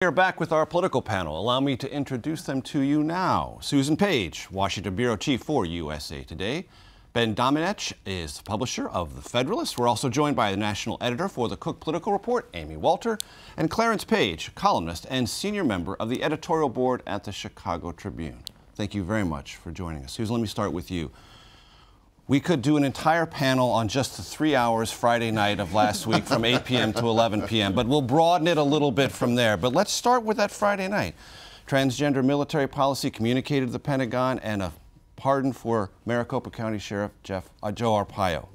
We're back with our political panel. Allow me to introduce them to you now. Susan Page, Washington Bureau Chief for USA Today. Ben Domenech is the publisher of The Federalist. We're also joined by the national editor for the Cook Political Report, Amy Walter, and Clarence Page, columnist and senior member of the editorial board at the Chicago Tribune. Thank you very much for joining us. Susan, let me start with you. We could do an entire panel on just the 3 hours Friday night of last week from 8 p.m. to 11 p.m., but we'll broaden it a little bit from there. But let's start with that Friday night. Transgender military policy communicated to the Pentagon and a pardon for Maricopa County Sheriff Joe Arpaio.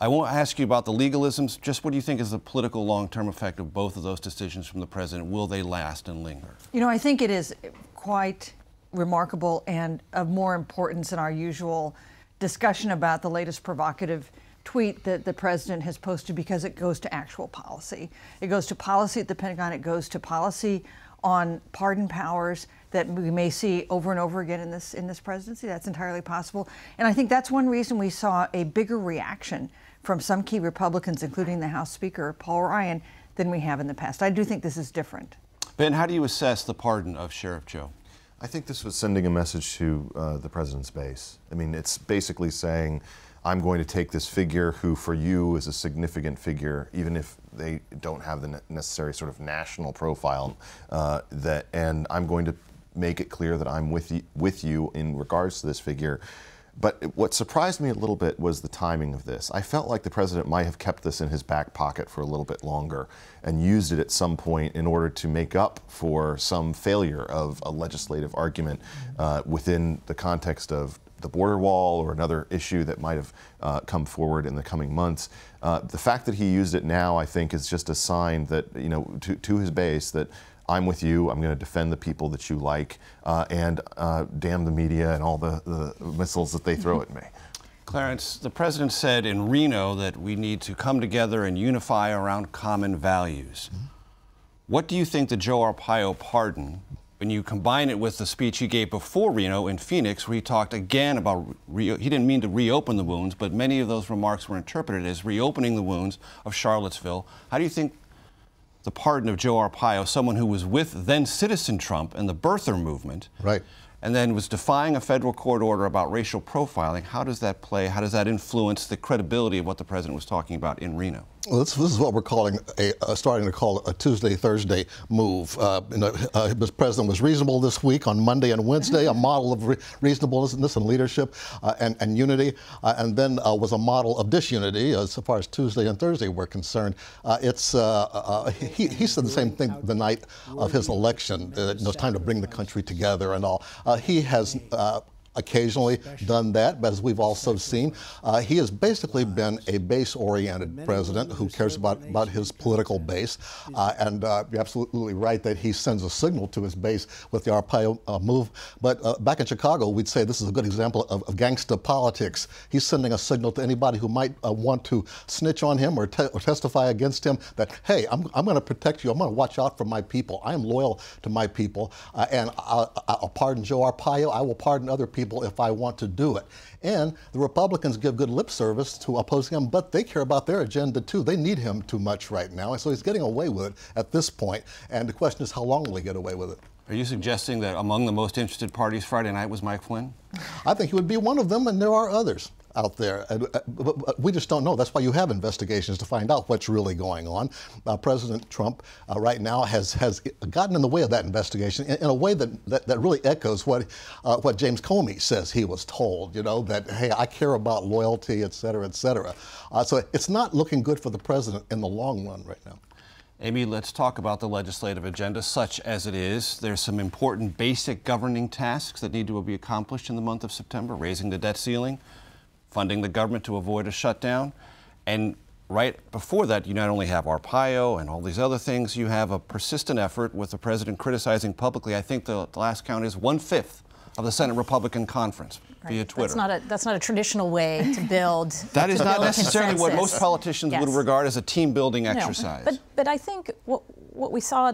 I won't ask you about the legalisms. Just what do you think is the political long-term effect of both of those decisions from the president? Will they last and linger? You know, I think it is quite remarkable and of more importance in our usual discussion about the latest provocative tweet that the president has posted, because it goes to actual policy. It goes to policy at the Pentagon. It goes to policy on pardon powers that we may see over and over again in this presidency. That's entirely possible. And I think that's one reason we saw a bigger reaction from some key Republicans, including the House Speaker, Paul Ryan, than we have in the past. I do think this is different. Ben, how do you assess the pardon of Sheriff Joe? I think this was sending a message to the president's base. I mean, it's basically saying, I'm going to take this figure who for you is a significant figure, even if they don't have the necessary sort of national profile, and I'm going to make it clear that I'm with you in regards to this figure. But what surprised me a little bit was the timing of this. I felt like the president might have kept this in his back pocket for a little bit longer and used it at some point in order to make up for some failure of a legislative argument within the context of the border wall or another issue that might have come forward in the coming months. The fact that he used it now, I think, is just a sign that, you know, to his base that I'm with you, I'm going to defend the people that you like, and damn the media and all the missiles that they throw at me. Clarence, the president said in Reno that we need to come together and unify around common values. What do you think the Joe Arpaio pardon, when you combine it with the speech he gave before Reno in Phoenix, where he talked again about, he didn't mean to reopen the wounds, but many of those remarks were interpreted as reopening the wounds of Charlottesville. How do you think the pardon of Joe Arpaio, someone who was with then-citizen Trump and the birther movement, right, and then was defying a federal court order about racial profiling, how does that play? How does that influence the credibility of what the president was talking about in Reno? Well, this is what we're calling starting to call a Tuesday-Thursday move. The president was reasonable this week on Monday and Wednesday, a model of reasonableness and leadership and unity, and then was a model of disunity as far as Tuesday and Thursday were concerned. He said the same thing the night of his election. It's time to bring the country together and all. He has occasionally done that, but as we've also seen, he has basically been a base-oriented president who cares about his political base. And you're absolutely right that he sends a signal to his base with the Arpaio move. But back in Chicago, we'd say this is a good example of gangsta politics. He's sending a signal to anybody who might want to snitch on him or testify against him that, hey, I'm going to protect you. I'm going to watch out for my people. I am loyal to my people. And I'll pardon Joe Arpaio. I will pardon other people if I want to do it. And the Republicans give good lip service to opposing him, but they care about their agenda too. They need him too much right now, and so he's getting away with it at this point. And the question is, how long will he get away with it? Are you suggesting that among the most interested parties Friday night was Mike Flynn? I think he would be one of them, and there are others out there. But we just don't know. That's why you have investigations, to find out what's really going on. President Trump right now has gotten in the way of that investigation in a way that really echoes what James Comey says he was told, you know, that, hey, I care about loyalty, et cetera, et cetera. So it's not looking good for the president in the long run right now. Amy, let's talk about the legislative agenda, such as it is. There's some important basic governing tasks that need to be accomplished in the month of September: raising the debt ceiling, funding the government to avoid a shutdown. And right before that, you not only have Arpaio and all these other things, you have a persistent effort with the president criticizing publicly. I think the last count is 1/5 of the Senate Republican Conference via Twitter. That's not a traditional way to build. That is not necessarily what most politicians would regard as a team-building exercise. No, but I think what we saw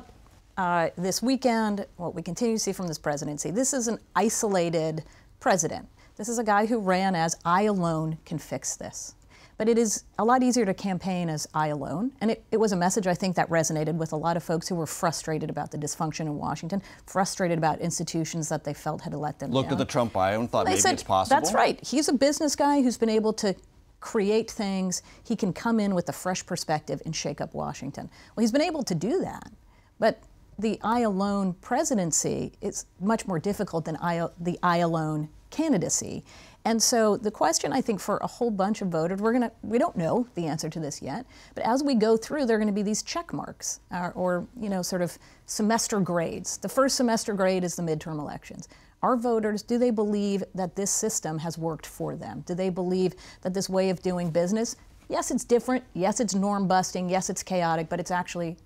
this weekend, what we continue to see from this presidency, this is an isolated president. This is a guy who ran as, I alone can fix this. But it is a lot easier to campaign as I alone. And it was a message, I think, that resonated with a lot of folks who were frustrated about the dysfunction in Washington, frustrated about institutions that they felt had let them Looked down. at the Trump bio and thought They maybe said, it's possible. That's right. He's a business guy who's been able to create things. He can come in with a fresh perspective and shake up Washington. Well, he's been able to do that. But the I alone presidency is much more difficult than the I alone candidacy. And so the question, I think, for a whole bunch of voters, we don't know the answer to this yet, but as we go through, there are going to be these check marks or sort of semester grades. The first semester grade is the midterm elections. Our voters, do they believe that this system has worked for them? Do they believe that this way of doing business, yes, it's different, yes, it's norm busting, yes, it's chaotic, but it's actually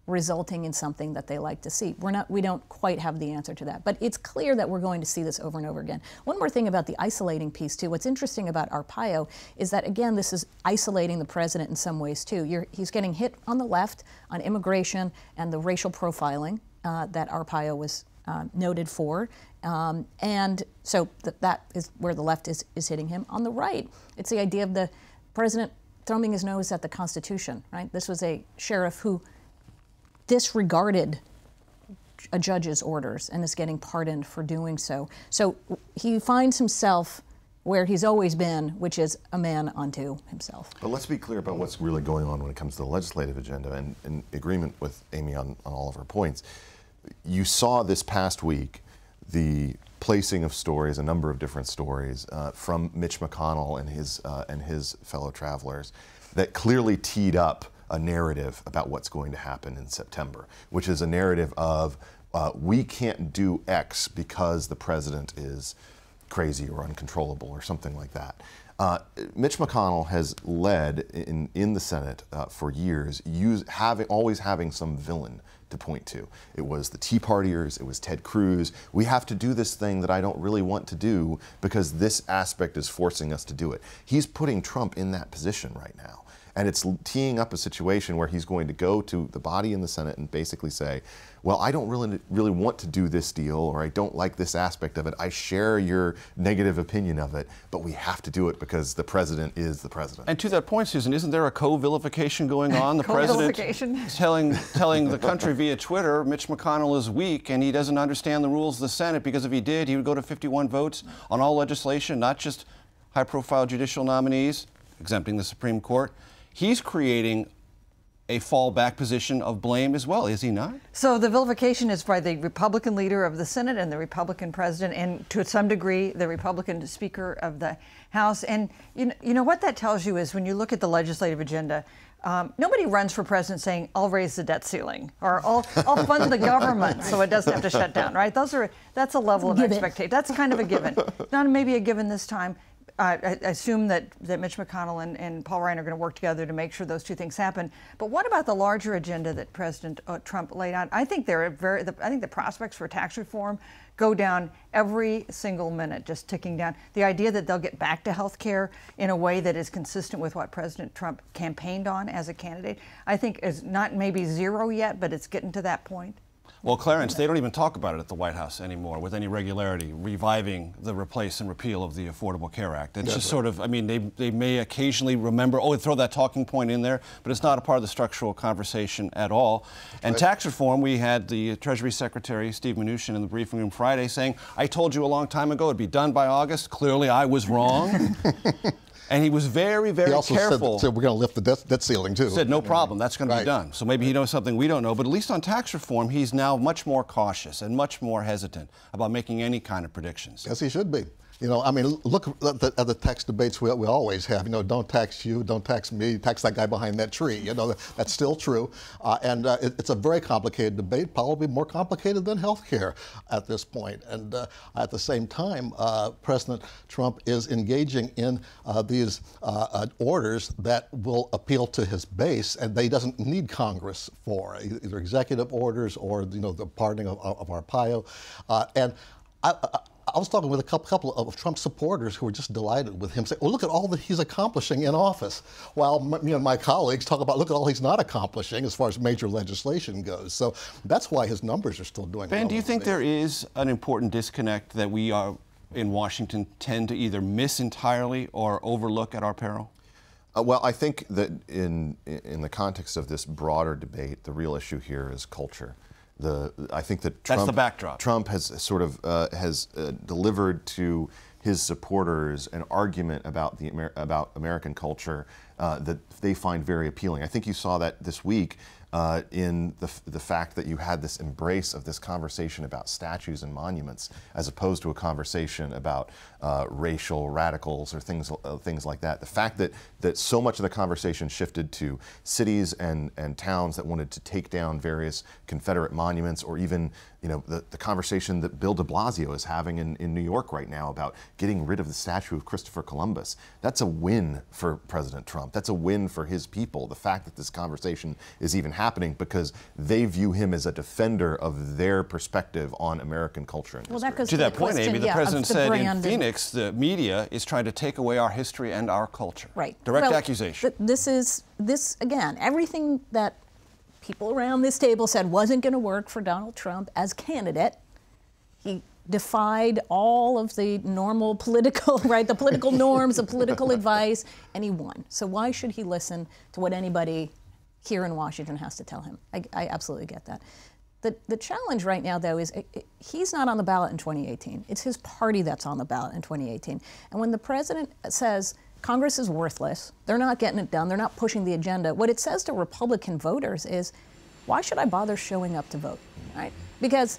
resulting in something that they like to see? We don't quite have the answer to that, but it's clear that we're going to see this over and over again. One more thing about the isolating piece too. What's interesting about Arpaio is that, again, this is isolating the president in some ways too. He's getting hit on the left on immigration and the racial profiling that Arpaio was noted for, and so that is where the left is hitting him. On the right, it's the idea of the president thumbing his nose at the Constitution, right? This was a sheriff who disregarded a judge's orders and is getting pardoned for doing so. So he finds himself where he's always been, which is a man unto himself. But let's be clear about what's really going on when it comes to the legislative agenda, and in agreement with Amy on all of her points. You saw this past week the placing of stories, a number of different stories from Mitch McConnell and his fellow travelers that clearly teed up a narrative about what's going to happen in September, which is a narrative of we can't do X because the president is crazy or uncontrollable or something like that. Mitch McConnell has led in the Senate for years, always having some villain to point to. It was the Tea Partiers, it was Ted Cruz. We have to do this thing that I don't really want to do because this aspect is forcing us to do it. He's putting Trump in that position right now. And it's teeing up a situation where he's going to go to the body in the Senate and basically say, well, I don't really want to do this deal, or I don't like this aspect of it. I share your negative opinion of it, but we have to do it because the president is the president. And to that point, Susan, isn't there a co-vilification going on? The president telling the country via Twitter, Mitch McConnell is weak and he doesn't understand the rules of the Senate, because if he did, he would go to 51 votes on all legislation, not just high-profile judicial nominees, exempting the Supreme Court. He's creating a fallback position of blame as well, is he not? So the vilification is by the Republican leader of the Senate and the Republican president, and to some degree the Republican Speaker of the House. And you know what that tells you is when you look at the legislative agenda, nobody runs for president saying, I'll raise the debt ceiling or I'll fund the government so it doesn't have to shut down, right? That's a level of expectation. That's kind of a given. Not maybe a given this time. I assume that Mitch McConnell and Paul Ryan are going to work together to make sure those two things happen. But what about the larger agenda that President Trump laid out? I think I think the prospects for tax reform go down every single minute, just ticking down. The idea that they'll get back to health care in a way that is consistent with what President Trump campaigned on as a candidate, I think is not maybe zero yet, but it's getting to that point. Well, Clarence, they don't even talk about it at the White House anymore with any regularity, reviving the replace and repeal of the Affordable Care Act. It's just sort of, I mean, they may occasionally remember, throw that talking point in there, but it's not a part of the structural conversation at all. And tax reform, we had the Treasury Secretary, Steve Mnuchin, in the briefing room Friday saying, I told you a long time ago it'd be done by August. Clearly, I was wrong. And he was very, very careful. He also said we're going to lift the debt ceiling, too. Said, no problem, that's going to be done. So maybe he knows something we don't know. But at least on tax reform, he's now much more cautious and much more hesitant about making any kind of predictions. Yes, he should be. You know, I mean, look at the tax debates we always have. You know, don't tax you, don't tax me, tax that guy behind that tree. You know, that's still true. And it's a very complicated debate, probably more complicated than health care at this point. And at the same time, President Trump is engaging in these orders that will appeal to his base, and he doesn't need Congress for either executive orders or, you know, the pardoning of Arpaio. And I was talking with a couple of Trump supporters who were just delighted with him, saying, well, look at all that he's accomplishing in office. While me and my colleagues talk about, look at all he's not accomplishing as far as major legislation goes. So that's why his numbers are still doing well. Ben, do you think there is an important disconnect that we are in Washington tend to either miss entirely or overlook at our peril? Well, I think that in the context of this broader debate, the real issue here is culture. I think that That's the backdrop. Trump has sort of delivered to his supporters an argument about about American culture that they find very appealing. I think you saw that this week in the fact that you had this embrace of this conversation about statues and monuments, as opposed to a conversation about racial radicals or things like that. The fact that so much of the conversation shifted to cities and towns that wanted to take down various Confederate monuments, or even the conversation that Bill de Blasio is having in New York right now about getting rid of the statue of Christopher Columbus. That's a win for President Trump. That's a win for his people. The fact that this conversation is even happening because they view him as a defender of their perspective on American culture and history. That goes to that the point, question, Amy, the president said in brand Phoenix, the media is trying to take away our history and our culture. Right. Direct accusation. This again, everything that people around this table said wasn't going to work for Donald Trump as candidate. He defied all of the normal political, the political norms, the political advice, and he won. So why should he listen to what anybody here in Washington has to tell him? I absolutely get that. The challenge right now, though, is he's not on the ballot in 2018. It's his party that's on the ballot in 2018. And when the president says Congress is worthless, they're not getting it done, they're not pushing the agenda, what it says to Republican voters is, why should I bother showing up to vote, right? Because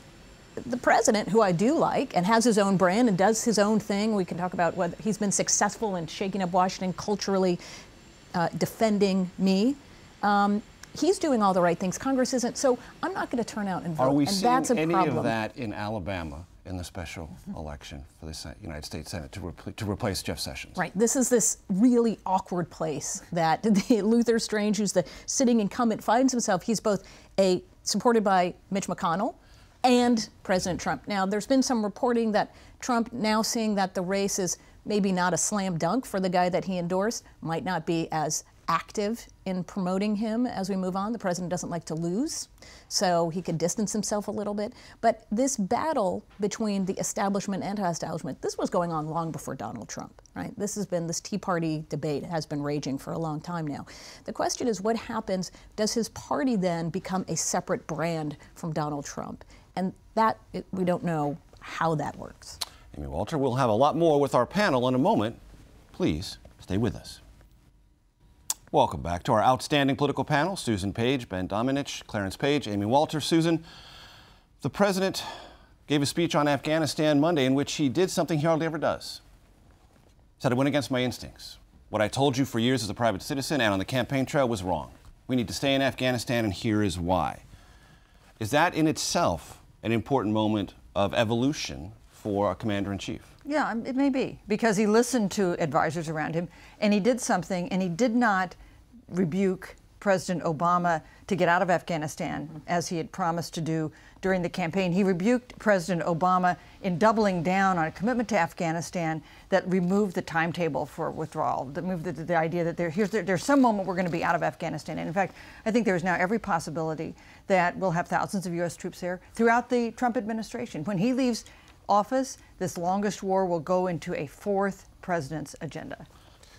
the president, who I do like and has his own brand and does his own thing, we can talk about whether he's been successful in shaking up Washington, culturally defending me. He's doing all the right things. Congress isn't. So I'm not going to turn out and vote. Are we and seeing that's a any problem. of that in Alabama in the special election for the United States Senate to replace Jeff Sessions? Right. This is this really awkward place that Luther Strange, who's the sitting incumbent, finds himself. He's both supported by Mitch McConnell and President Trump. Now, there's been some reporting that Trump, now seeing that the race is maybe not a slam dunk for the guy that he endorsed, might not be as active in promoting him as we move on. The president doesn't like to lose, so he could distance himself a little bit. But this battle between the establishment and anti-establishment, this was going on long before Donald Trump, right? This Tea Party debate has been raging for a long time now. The question is, what happens? Does his party then become a separate brand from Donald Trump? And we don't know how that works. Amy Walter, we'll have a lot more with our panel in a moment. Please stay with us. Welcome back to our outstanding political panel. Susan Page, Ben Domenech, Clarence Page, Amy Walter. Susan, the president gave a speech on Afghanistan Monday in which he did something he hardly ever does. He said, I went against my instincts. What I told you for years as a private citizen and on the campaign trail was wrong. We need to stay in Afghanistan, and here is why. Is that in itself an important moment of evolution for a commander-in-chief? Yeah, it may be, because he listened to advisors around him, and he did something, and he did not rebuke President Obama to get out of Afghanistan, as he had promised to do during the campaign. He rebuked President Obama in doubling down on a commitment to Afghanistan that removed the timetable for withdrawal, that moved the idea that there's some moment we're going to be out of Afghanistan. And in fact, I think there's now every possibility that we'll have thousands of U.S. troops there throughout the Trump administration. When he leaves office, this longest war will go into a fourth president's agenda.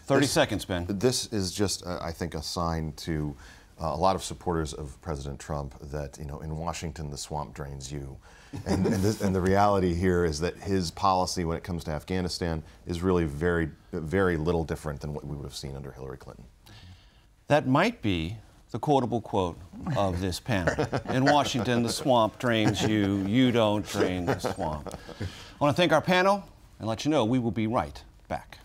30 seconds, Ben. This is just, I think, a sign to a lot of supporters of President Trump that, in Washington, the swamp drains you. And the reality here is that his policy when it comes to Afghanistan is really very, very little different than what we would have seen under Hillary Clinton. That might be the quotable quote of this panel. In Washington, the swamp drains you, you don't drain the swamp. I want to thank our panel and let you know we will be right back.